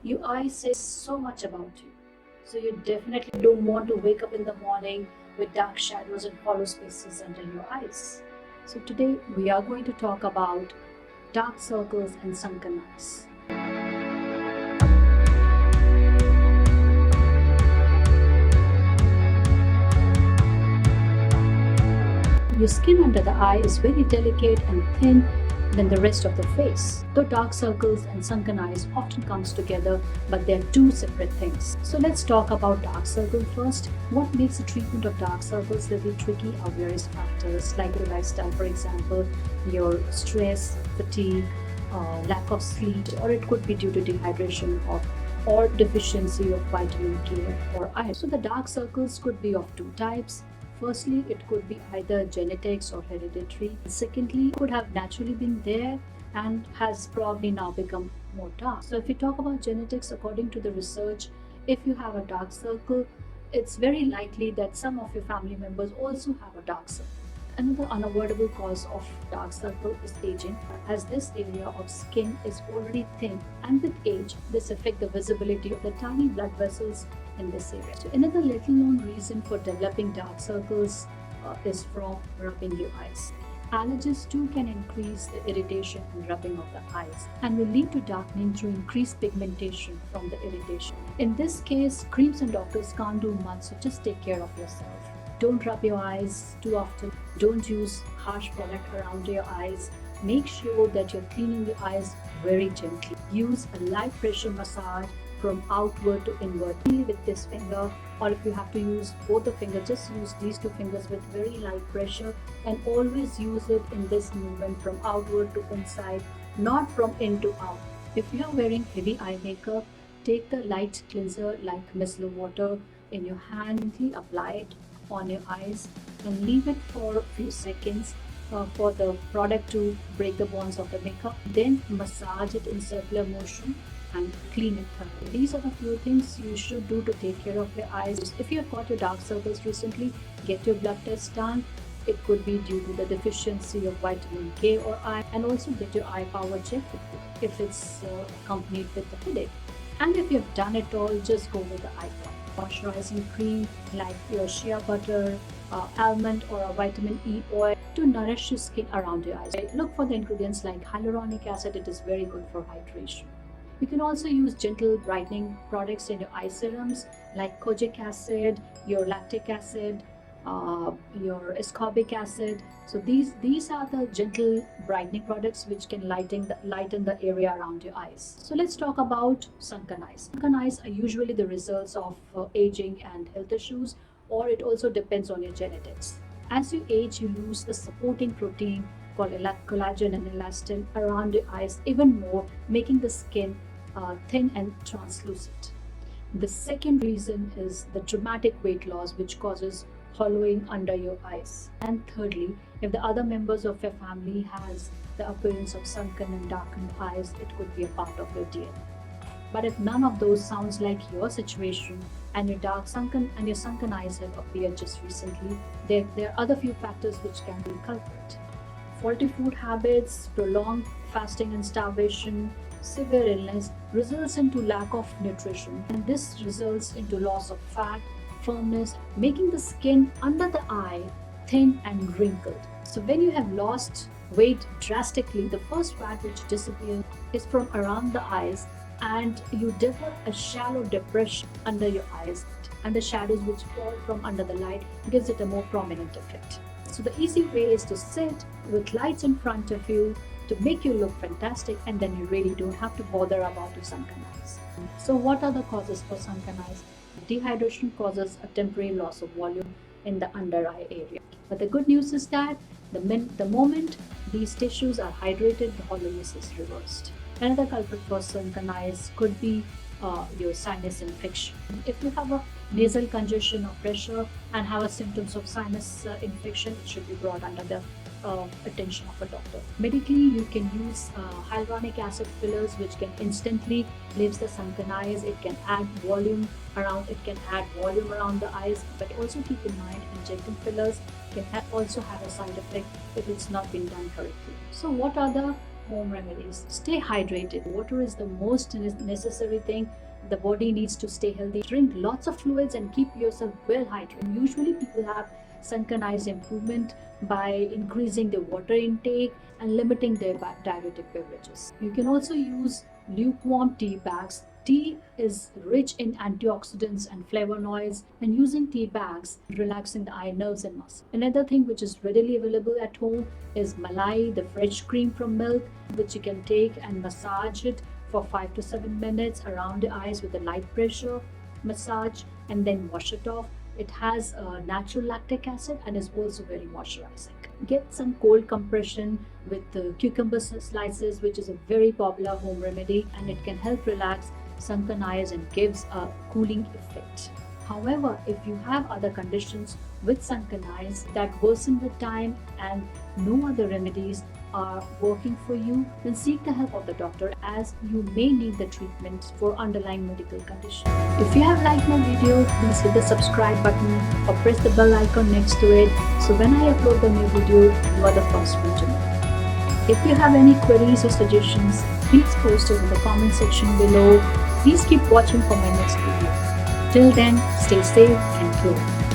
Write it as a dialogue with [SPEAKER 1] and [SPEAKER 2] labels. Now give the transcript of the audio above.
[SPEAKER 1] Your eyes say so much about you. So you definitely don't want to wake up in the morning with dark shadows and hollow spaces under your eyes. So today we are going to talk about dark circles and sunken eyes. Your skin under the eye is very delicate and thin than the rest of the face. Though dark circles and sunken eyes often comes together, but they are two separate things. So let's talk about dark circle first. What makes the treatment of dark circles a little tricky are various factors like your lifestyle, for example, your stress, fatigue, lack of sleep, or it could be due to dehydration or deficiency of vitamin K or iron. So the dark circles could be of two types. Firstly, it could be either genetics or hereditary. Secondly, it could have naturally been there and has probably now become more dark. So if you talk about genetics, according to the research, if you have a dark circle, it's very likely that some of your family members also have a dark circle. Another unavoidable cause of dark circle is aging, as this area of skin is already thin, and with age, this affects the visibility of the tiny blood vessels in this area. So another little known reason for developing dark circles is from rubbing your eyes. Allergies too can increase the irritation and rubbing of the eyes and will lead to darkening through increased pigmentation from the irritation. In this case, creams and doctors can't do much, so just take care of yourself. Don't rub your eyes too often. Don't use harsh product around your eyes. Make sure that you're cleaning your eyes very gently. Use a light pressure massage from outward to inward. Only with this finger, or if you have to use both the fingers, just use these two fingers with very light pressure, and always use it in this movement from outward to inside, not from in to out. If you are wearing heavy eye makeup, take the light cleanser like micellar water in your hand, gently apply it on your eyes and leave it for a few seconds for the product to break the bonds of the makeup. Then massage it in circular motion and clean it thoroughly. These are the few things you should do to take care of your eyes. If you have got your dark circles recently, get your blood test done. It could be due to the deficiency of vitamin K or iron, and also get your eye power checked if it's accompanied with a headache. And if you have done it all, just go with the eye drop. Moisturizing cream like your shea butter, almond, or a vitamin E oil to nourish your skin around your eyes. Look for the ingredients like hyaluronic acid, it is very good for hydration. You can also use gentle brightening products in your eye serums like kojic acid, your lactic acid, your ascorbic acid. So these are the gentle brightening products which can lighten the area around your eyes. So let's talk about sunken eyes. Sunken eyes are usually the results of aging and health issues, or it also depends on your genetics. As you age, you lose the supporting protein called collagen and elastin around your eyes even more, making the skin thin and translucent. The second reason is the dramatic weight loss, which causes hollowing under your eyes. And thirdly, if the other members of your family has the appearance of sunken and darkened eyes, it could be a part of your DNA. But if none of those sounds like your situation and your sunken eyes have appeared just recently, there are other few factors which can be culprit. Faulty food habits, prolonged fasting and starvation, severe illness results into lack of nutrition, and this results into loss of fat, firmness, making the skin under the eye thin and wrinkled. So when you have lost weight drastically, the first fat which disappears is from around the eyes, and you develop a shallow depression under your eyes, and the shadows which fall from under the light gives it a more prominent effect. So the easy way is to sit with lights in front of you to make you look fantastic, and then you really don't have to bother about your sunken eyes. So what are the causes for sunken eyes? Dehydration causes a temporary loss of volume in the under eye area. But the good news is that the moment these tissues are hydrated, the hollowness is reversed. Another culprit for sunken eyes could be your sinus infection. If you have a nasal congestion or pressure and have a symptoms of sinus infection, it should be brought under the attention of a doctor. Medically, you can use hyaluronic acid fillers, which can instantly leaves the sunken eyes. It can add volume around. It can add volume around the eyes. But also keep in mind, injecting fillers can also have a side effect if it's not been done correctly. So, what are the home remedies. Stay hydrated. Water is the most necessary thing. The body needs to stay healthy. Drink lots of fluids and keep yourself well hydrated. Usually people have sunken eyes improvement by increasing their water intake and limiting their diuretic beverages. You can also use lukewarm tea bags. Tea is rich in antioxidants and flavonoids, and using tea bags relaxing the eye nerves and muscles. Another thing which is readily available at home is malai, the fresh cream from milk, which you can take and massage it for 5 to 7 minutes around the eyes with a light pressure massage, and then wash it off. It has natural lactic acid and is also very moisturizing. Get some cold compression with the cucumber slices, which is a very popular home remedy, and it can help relax sunken eyes and gives a cooling effect. However, if you have other conditions with sunken eyes that worsen with time and no other remedies are working for you, then seek the help of the doctor, as you may need the treatment for underlying medical condition. If you have liked my video, please hit the subscribe button or press the bell icon next to it, so when I upload the new video, you are the first one to know. If you have any queries or suggestions, please post it in the comment section below. Please keep watching for my next video. Till then, stay safe and clear.